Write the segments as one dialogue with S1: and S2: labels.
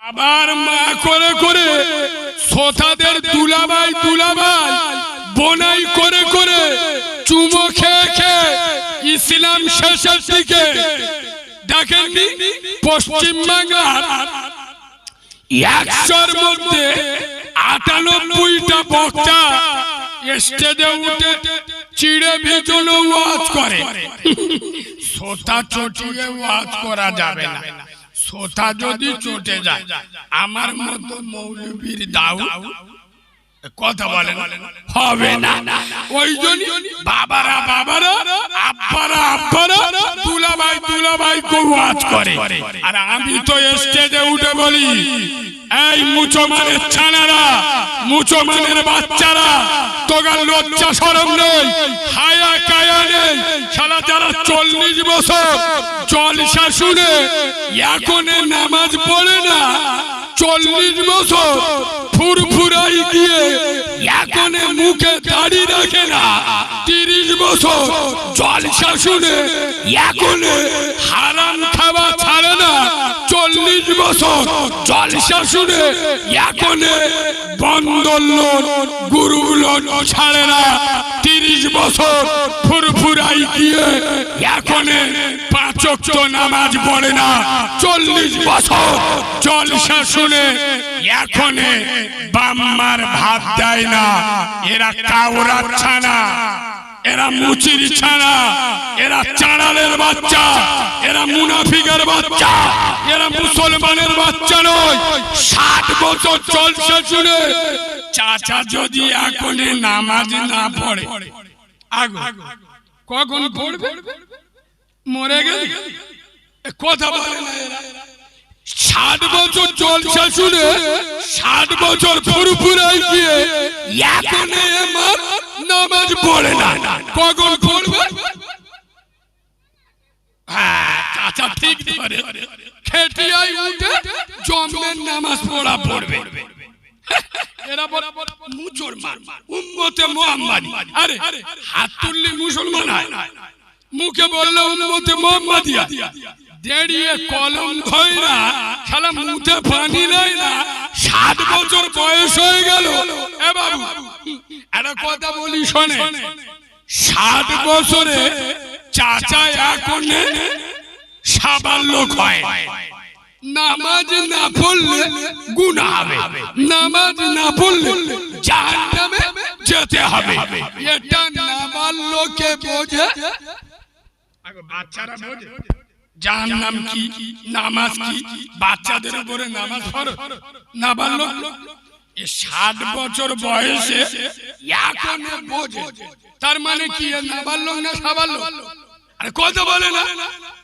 S1: আবার মা করে করে শ্রোতাদের দুলাভাই দুলাভাই বোনাই করে করে চুমো খেয়ে খেয়ে ইসলাম শেষের দিকে দেখেননি পশ্চিমবাংলার 100-র মধ্যে 98টা বক্তা স্টেজে উঠে চিড়ে ভিজনো ওয়াজ করে। শ্রোতা চটিয়ে ওয়াজ করা যাবে না, শ্রোতা যদি চটে যায় আমার মতো মৌলবীর দাও কথা বলেন হবে না। ওই জন্য বাবারা বাবারা আব্বারা আব্বারা দুলাভাই দুলাভাই কো ওয়াজ করে। আর আমি তো স্টেজে উঠে বলি, এই মুসলমানের ছানারা মুসলমানের বাচ্চারা তোগার লজ্জা শরম নেই, হায়া কায়া নেই। শালা যারা 40 বছর জলসা শুনে এখন নামাজ পড়ে না, 40 বছর ফুরফুরাই গিয়ে এখন মুখে দাড়ি রাখে না, 30 বছর জলসা শুনে এখন হারাম খাওয়া ছাড়ে না, 40 বছর জলসা শুনে এখন বন্দর লোন গুরু লোন ছাড়ে না, 30 বছর ফুরফুরাই গিয়ে এখন 5 ওয়াক্ত নামাজ পড়ে না, 40 বছর জলসা শুনে এখন বাম্মার ভাত দেয় না। এরা কাউরা ছানা, এরা মুচির ছানা, এরা চাঁড়ালের বাচ্চা, এরা মুনাফিকের বাচ্চা, এরা মুসলমানের বাচ্চা নয়। 60 বছর জলসা শুনে চাচা যদি এখন নামাজ না পড়ে কখন পড়বে? মরে গেলে কথা বলে না। এরা 60 বছর জলসা শুনে 60 বছর ফুরফুরাই গিয়ে এখন আমার নামাজ পড়ে না, কখন পড়বে? হ্যাঁ চাচা ঠিক ধরে, খেটিয়ায় উঠে জমের নামাজ পড়া পড়বে। এরা বলে মুসলমান উম্মতে মুহাম্মাদি। আরে হাত তুললে মুসলমান হয়, মুখে বললে উম্মতে মুহাম্মাদিয়া, দেড়িয়ে কলম ধইরা শালা মুখে পানি নাই না, 60 বছর বয়স হয়ে গেল। এ বাবু একটা কথা বলি শোনে, 60 বছরে চাচা এখন সাবাল লোক হয়, নামাজ না পড়লে গুনাহ হবে, নামাজ না পড়লে জাহান্নামে যেতে হবে। এটা নাবালককে বোঝে, বাচ্চারা বোঝে জাহান্নাম কি নামাজ কি, বাচ্চাদের উপরে নামাজ ফরজ। নাবালক 60 বছর বয়সে এখন বোঝে, তার মানে কি নাবালক না সাবালক? আরে কথা বলে না,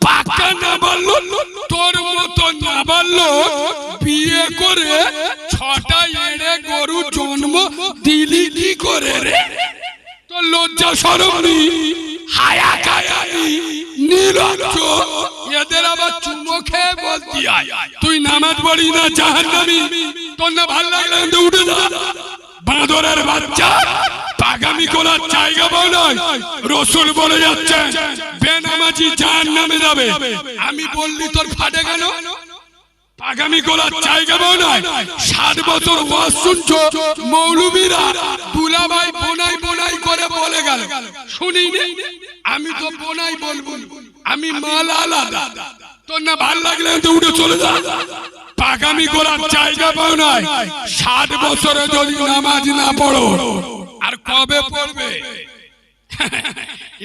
S1: পাক্কা নাবালক। তোর মতো নাবালক বিয়ে করে 6টা এড়ে গরু জন্ম দিলি কি করে রে? তোর লজ্জা শরম নেই, হায়া কায়া নেই, নিরজ্জ। এদের আবার চুমো খেয়ে বলতি তুই নামাজ পড়ি না জাহান্নামী। তোর না ভালো লাগলে উঠে যা, বাঁদরের বাচ্চা। পাগামি করার জায়গা পাও নাই, রসুল বলে যাচ্ছে বেনামাজি জাহান্নামে যাবে। আমি বললি তোর ফাটে কেন? পাগামি করার জায়গা পাও নাই। 60 বছর ওয়াজ শুনছো, মৌলবীরা দুলাভাই বোনাই বোনাই করে বলে গেল, শুনিনি? আমি তো বোনাই বলবো, আমি মাল আলাদা। তোর না ভাল লাগলে উঠে চলে যা, পাগামি করার জায়গা পাও নাই। 60 বছরে যদি নামাজ না পড়ো আর কবে পড়বে?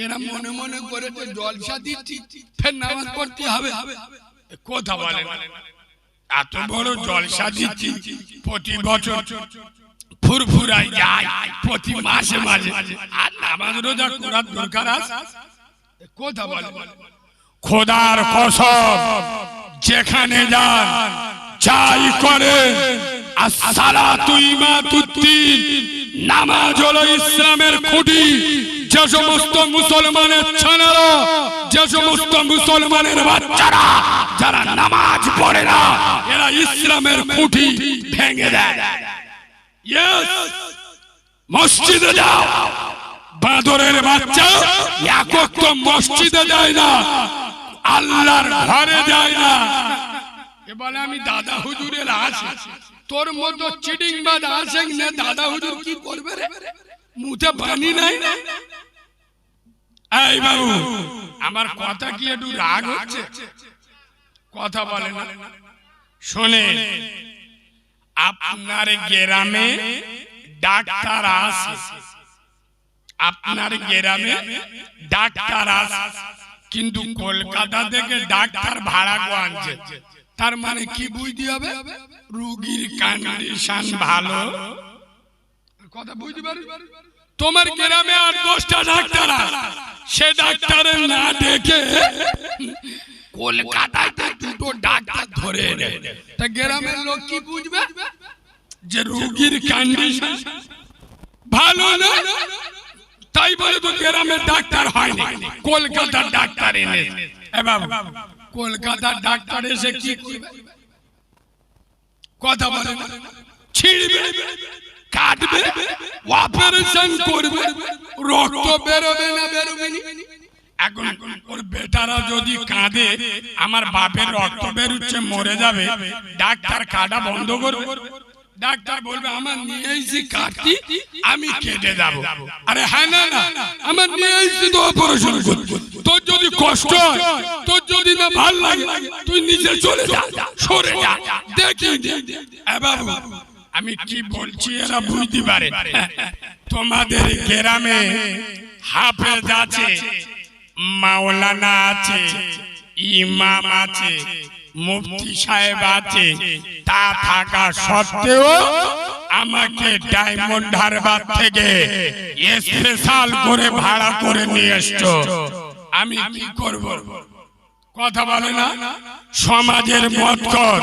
S1: এরা মনে মনে করে জলসা দিচ্ছি, ফের নামাজ পড়তে হবে। কথা বলে এত বড় জলসা দিচ্ছি, প্রতি বছর ফুরফুরাই যায়, প্রতি মাসে মাঝে, আর নামাজ রোজা করার দরকার আছে? কথা বলে খোদার কসম, যেখানে যান যাই করে আসসালাতু ইমাতুদ্দিন, নামাজ হলো ইসলামের খুঁটি। যে সমস্ত মুসলমানের ছানারা, যে সমস্ত মুসলমানের বাচ্চারা যারা নামাজ পড়ে না, এরা ইসলামের খুঁটি ভেঙে দেয়। মসজিদে যাও, বাঁদরের বাচ্চা এক ওয়াক্ত মসজিদে যায় না, আল্লাহর ঘরে যায় না। বলে আমি দাদা হুজুরের আছি, তোর মতো চিটিং বাদ আসে না, দাদা হুজুর কি করবে রে, মুখে পানি নাই। এই বাবু, আমার কথা কি একটু রাগ হচ্ছে? কথা বলে না। শোনে, আপনার গ্রামে ডাক্তার আছে, আপনার গ্রামে ডাক্তার আছে, কিন্তু কলকাতা থেকে ডাক্তার ভাড়া আনছে। তার মানে কি বুঝতে হবে? রোগীর কন্ডিশন ভালো। কথা বুঝতে পারি? তোমার গ্রামে আর 10টা ডাক্তার আছে, সে ডাক্তারের না দেখে কলকাতাতে 2টো ডাক্তার ধরে এনে, তা গ্রামের লোক কি বুঝবে? যে রোগীর কন্ডিশন ভালো না, তাই বলে তো গ্রামের ডাক্তার হয়নি, কলকাতার ডাক্তার এনে। এ বাবু, কলকাতার ডাক্তার এসে কি করবে? কথা বলে না, ছিড়বে, কাটবে, অপারেশন করবে, রক্ত বেরোবে না বেরোবে না। এখন ওর বেটারা যদি কাঁদে আমার বাপের রক্ত বেরোচ্ছে মরে যাবে, ডাক্তার কাটা বন্ধ করবে? ডাক্তার বলবে আমার নিয়ে এসে কাটতি, আমি কেটে যাবো। আরে হ্যাঁ না না, আমার নিয়ে এসে তো অপারেশন করবো। তোর যদি কষ্ট হয়, তোর যদি না ভাল লাগে, তুই নিচে চলে যা, সরে যা, দেখি। বাবু, আমি কি বলছি এরা বুঝতে পারে? তোমাদের গ্রামে হাফেজ আছে, মাওলানা আছে, ইমাম আছে, মুফতি সাহেব আছে, তা থাকা সত্ত্বেও আমাকে ডায়মন্ড হারবার থেকে স্পেশাল করে ভাড়া করে নিয়ে এসছো, আমি কি করব? কথা বলে না। সমাজের মদখোর,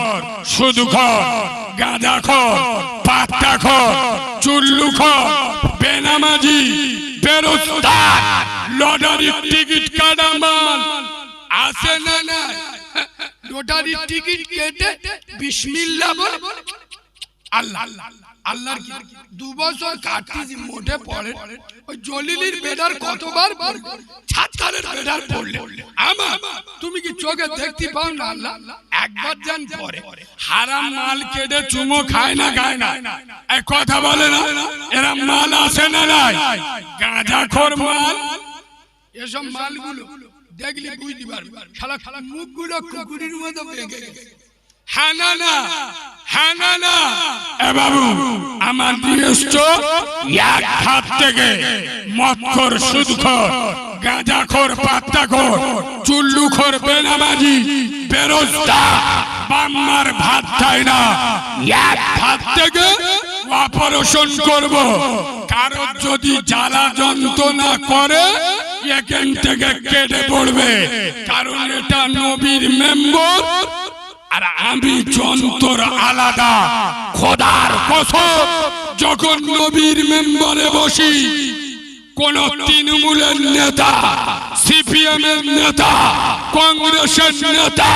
S1: সুদখোর, গাঁজাখোর, পাত্তাখোর, চুল্লুখোর, বেনামাজি, বেরোজগার, লটারির টিকিট কাটা মাল আসে না না, লটারির টিকিট কেটে বিসমিল্লাহ বল, আল্লাহ আল্লাহর 2 বছর কাটতেছি, মোটে পড়ে। ওই জলিলির বেডার কতবার ছাত্তারের বেডার পড়লে আমার, তুমি কি চোখে দেখতে পাও না? আল্লাহ একবার জান পরে হারাম মাল কেটে চুমো খায় না, খায় না। এই কথা বলে না, এরা মাল আসে না নাই, গাঁজাখোর মাল, এসব মালগুলো দেখলে বুঝতে পারবে, শালা শালা মুখগুলো কুকুরের মতো বেঁকে গেছে। হ্যাঁ না না, হ্যাঁ না না। এ বাবু, আমার দিয়েছ এক হাত থেকে মদখোর, সুদখোর, গাঁজাখোর, পাত্তাখোর, চুল্লুখোর, বেনামাজি, বেরোজগার, বাম্মার ভাত খায় না, এক হাত থেকে অপারেশন করব। কারো যদি জ্বালা যন্ত্রণা করে এখান থেকে কেটে পড়বে, কারণ এটা নবীর মেম্বর আর আমি যন্ত্র আলাদা। খোদার কসম, যখন নবীর মেম্বারে বসি, কোন তৃণমূলের নেতা, সিপিএম এর নেতা, কংগ্রেসের নেতা,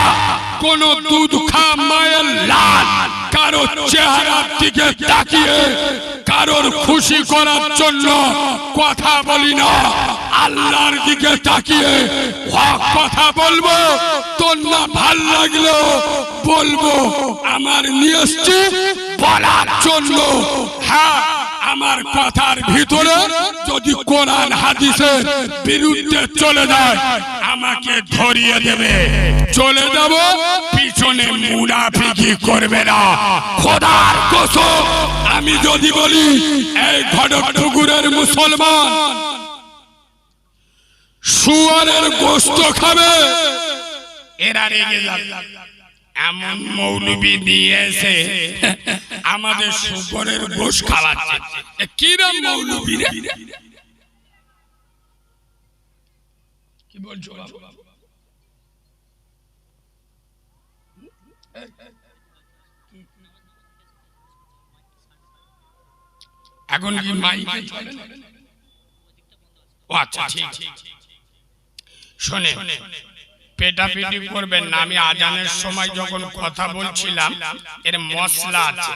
S1: কোন দুধ খা মায়ের লাল কারো চেহারার দিকে তাকিয়ে কারোর খুশি করার জন্য কথা বলি না, আল্লাহর দিকে তাকিয়ে হক কথা বলবো। তোর না ভাল লাগলো বলবো, আমার নিয়ে এসছি বলার জন্য। হ্যাঁ, আমার কথার ভিতরে যদি কোরআন হাদিসের বিরুদ্ধে চলে যায় আমাকে ধরিয়ে দেবে, চলে যাব, পিছনে মুনাফিকি করবে না। খোদার কসম, আমি যদি বলি এই ঘটকপুকুরের মুসলমান শুয়ারের গোশত খাবে, এরা রেগে যাবে। এমন মৌলবি দিয়েছে আমাদের শুকরের গোশ খাওয়াচ্ছে। কিরম মৌলবি রে? কি বলছো বাবা? এখন কি মাইকে চলে? ও আচ্ছা, ঠিক। শোনে, পেটাপিটি করবেন না। আমি আজানের সময় যখন কথা বলছিলাম, এর মশলা আছে।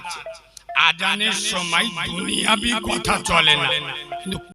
S1: আজানের সময় দুনিয়াবি কথা চলে না, কিন্তু